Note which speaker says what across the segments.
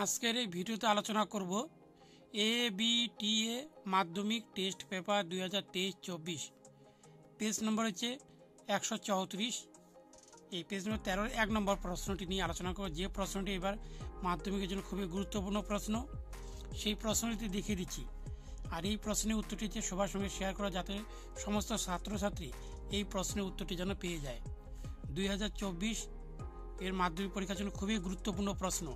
Speaker 1: আজকের এই ভিডিওতে আলোচনা করব ABTA মাধ্যমিক টেস্ট পেপার 2023-24 পেজ নম্বর হচ্ছে 134। এই পেজ নম্বর 13 1 নম্বর প্রশ্নটি নিয়ে আলোচনা করব। যে প্রশ্নটি এবার মাধ্যমিকের জন্য খুবই গুরুত্বপূর্ণ প্রশ্ন, সেই প্রশ্নটি দেখিয়ে দিচ্ছি। আর এই প্রশ্নের উত্তরটি সবার সঙ্গে শেয়ার করা, যাতে সমস্ত ছাত্রছাত্রী এই প্রশ্নের উত্তরটি যেন পেয়ে যায়। 2024 এর মাধ্যমিক পরীক্ষার জন্য খুবই গুরুত্বপূর্ণ প্রশ্ন।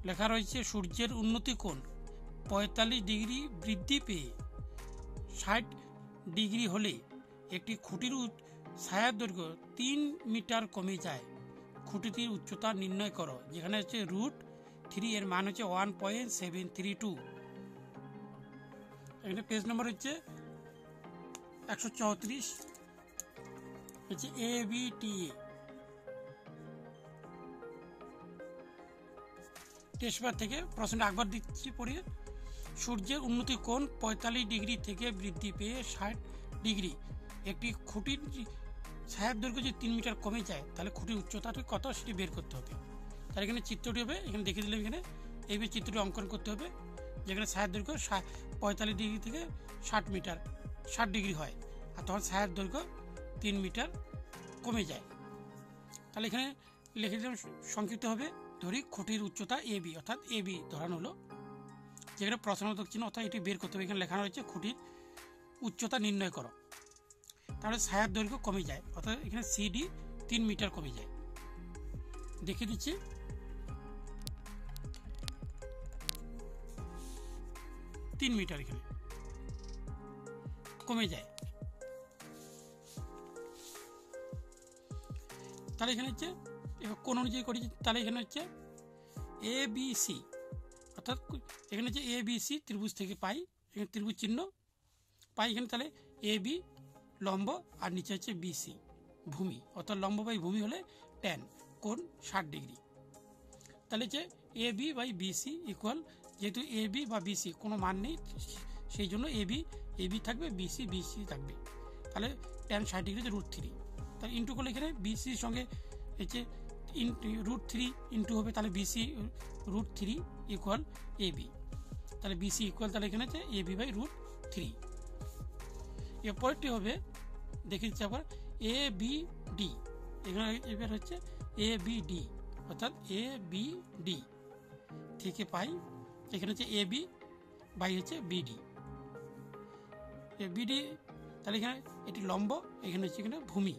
Speaker 1: লেখা রয়েছে, সূর্যের উন্নতি কোণ 45 ডিগ্রি বৃদ্ধি পেয়ে 60 ডিগ্রি হলে একটি খুঁটির ছায়ার দৈর্ঘ্য 3 মিটার কমে যায়। খুঁটিটির উচ্চতা নির্ণয় করো। যেখানে হচ্ছে √3, এর মান হচ্ছে 1.732। এখানে পেজ নম্বর হচ্ছে 134, হচ্ছে ABTA টেস্ট পেপার থেকে প্রশ্নটা একবার দিচ্ছি পড়িয়ে। সূর্যের উন্নতি কোণ 45 ডিগ্রি থেকে বৃদ্ধি পেয়ে 60 ডিগ্রি। একটি খুঁটির ছায়ার দৈর্ঘ্য যদি 3 মিটার কমে যায়, তাহলে খুঁটির উচ্চতাটা কত সেটি বের করতে হবে। তাহলে এখানে চিত্রটি হবে, এখানে দেখিয়ে দিলাম। এখানে এইভাবে চিত্রটি অঙ্কন করতে হবে, যেখানে ছায়ার দৈর্ঘ্য 45 ডিগ্রি থেকে 60 ডিগ্রি হয়, আর তখন ছায়ার দৈর্ঘ্য 3 মিটার কমে যায়। তাহলে এখানে লিখে দিলাম সংক্ষিপ্ত হবে, ধরি খুঁটির উচ্চতা AB, অর্থাৎ AB ধরানো হলো, যেখানে প্রশ্নবোধক চিহ্ন, অর্থাৎ এটি বের করতে হবে। এখানে লেখানো হয়েছে খুঁটির উচ্চতা নির্ণয় করো। তাহলে ছায়ার দৈর্ঘ্য কমে যায়, অর্থাৎ এখানে CD 3 মিটার কমে যায়। দেখিয়ে দিচ্ছি, তিন মিটার এখানে কমে যায়। তাহলে এখানে হচ্ছে কোন অনুযায়ী করেছি, তাহলে এখানে হচ্ছে ABC, অর্থাৎ এখানে হচ্ছে ABC ত্রিভুজ থেকে পাই, এখানে ত্রিভুজ চিহ্ন পাই এখানে। তাহলে AB লম্ব, আর নিচে হচ্ছে BC ভূমি, অর্থাৎ লম্ব বাই ভূমি হলে tan, কোণ 60 ডিগ্রি। তাহলে হচ্ছে AB বাই BC ইকুয়াল, যেহেতু AB বা BC কোনো মান নেই, সেই জন্য AB থাকবে, BC থাকবে। তাহলে tan 60 ডিগ্রি √3। তাহলে ইন্টু করলে এখানে BCর সঙ্গে হচ্ছে √3 ইন্টু হবে, তাহলে BC √3 ইকুয়াল AB। তাহলে BC ইকুয়াল, তাহলে এখানে হচ্ছে AB বাই √3। এরপরটি হবে, দেখে দিচ্ছি আবার, ABD। এখানে এবার হচ্ছে ABD, অর্থাৎ ABD থেকে পাই, এখানে হচ্ছে AB বাই হচ্ছে BD। BD, তাহলে এখানে এটি লম্ব, এখানে হচ্ছে এখানে ভূমি।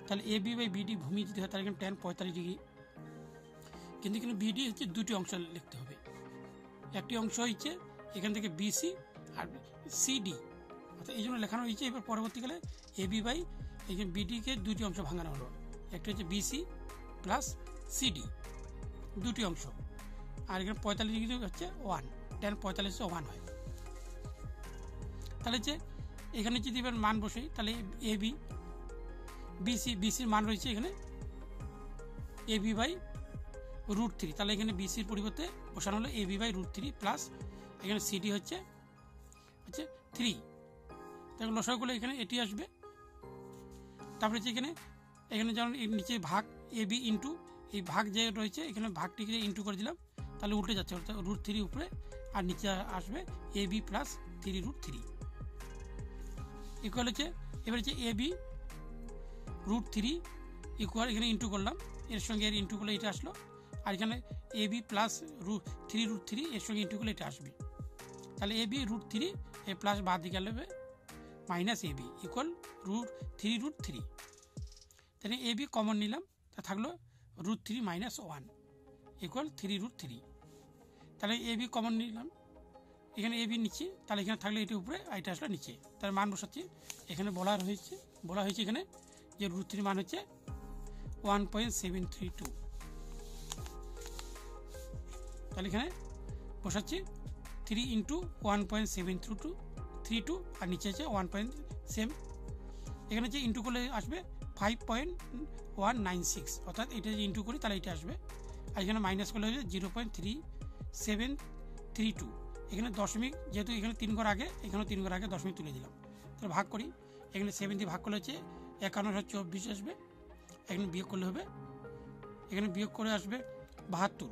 Speaker 1: তাহলে AB বাই BD ভূমি যদি হয়, তাহলে এখানে tan 45 ডিগ্রি। কিন্তু এখানে BD হচ্ছে দুটি অংশ লিখতে হবে। একটি অংশ হচ্ছে এখান থেকে BC আর CD, অর্থাৎ এই জন্য লেখানো হয়েছে। এবার পরবর্তীকালে AB বাই এখানে BDকে দুটি অংশ ভাঙানো হলো, একটা হচ্ছে BC প্লাস CD, দুটি অংশ। আর এখানে 45 ডিগ্রি হচ্ছে 1, tan 45 1 হয়। তাহলে যে এখানে যদি এবার মান বসাই, তাহলে AB BCর মান রয়েছে এখানে AB বাই √3। তাহলে এখানে BCর পরিবর্তে বসানো হলো AB বাই √3 প্লাস এখানে CD হচ্ছে 3। তাহলে লসাগুলো এখানে এটি আসবে। তারপরে হচ্ছে এখানে যেমন নিচে ভাগ AB ইন্টু এই ভাগ যে রয়েছে, এখানে ভাগটিকে ইন্টু করে দিলাম, তাহলে উল্টে যাচ্ছে, অর্থাৎ √3 উপরে, আর নিচে আসবে AB প্লাস 3√3 ইকুয়াল হচ্ছে, এবার হচ্ছে AB √3 ইকুয়াল, এখানে ইন্টু করলাম, এর সঙ্গে এর ইন্টু করলে এটা আসলো, আর এখানে AB প্লাস 3√3 এর সঙ্গে ইন্টু করলে এটা আসবে। তাহলে AB √3 এ প্লাস বাদ দিকে আসবে মাইনাস AB ইকুয়াল √3√3। তাহলে AB কমন নিলাম, তা থাকলো √3 মাইনাস 1 ইকুয়াল 3√3। তাহলে AB কমন নিলাম, এখানে AB নিচে, তাহলে এখানে থাকলে এটি উপরে, এটা আসলে নিচে। তার মান বসাচ্ছি, এখানে বলা হয়েছে এখানে যে √3 মান হচ্ছে 1.732। তাহলে এখানে বসাচ্ছি 3 ইন্টু 1.732, আর নিচে হচ্ছে 1.7, এখানে যে ইন্টু করলে আসবে 5.196, অর্থাৎ এটা যে ইন্টু করি তাহলে এটা আসবে, আর এখানে মাইনাস করলে হচ্ছে 0.3732। এখানে দশমিক, যেহেতু এখানে 3 ঘর আগে, এখানে 3 ঘর আগে দশমিক তুলে দিলাম। তাহলে ভাগ করি, এখানে 7 দিয়ে ভাগ করলে হচ্ছে 51/24 আসবে। এখানে বিয়োগ করলে হবে, এখানে বিয়োগ করে আসবে 72,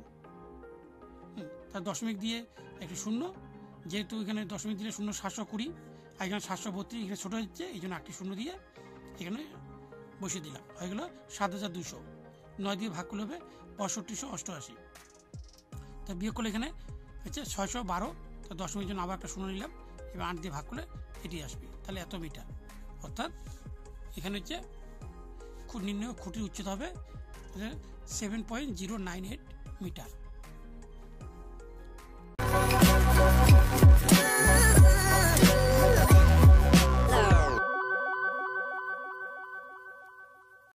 Speaker 1: তার দশমিক দিয়ে একটি শূন্য, যেহেতু এখানে দশমিক দিলে শূন্য 720, আর এখানে 732, এখানে ছোটো হচ্ছে, এই জন্য একটি শূন্য দিয়ে এখানে বসিয়ে দিলাম, হয়ে গেল 7200। 9 দিয়ে ভাগ করলে হবে 6588। তা বিয়োগ করলে এখানে হচ্ছে 612, তো দশমিক জন্য আবার একটা শূন্য নিলাম, এবার 8 দিয়ে ভাগ করলে এটি আসবে, তাহলে এত মিটার। অর্থাৎ এখানে হচ্ছে নির্ণয় খুঁটির উচ্চতা হবে 7.098 মিটার।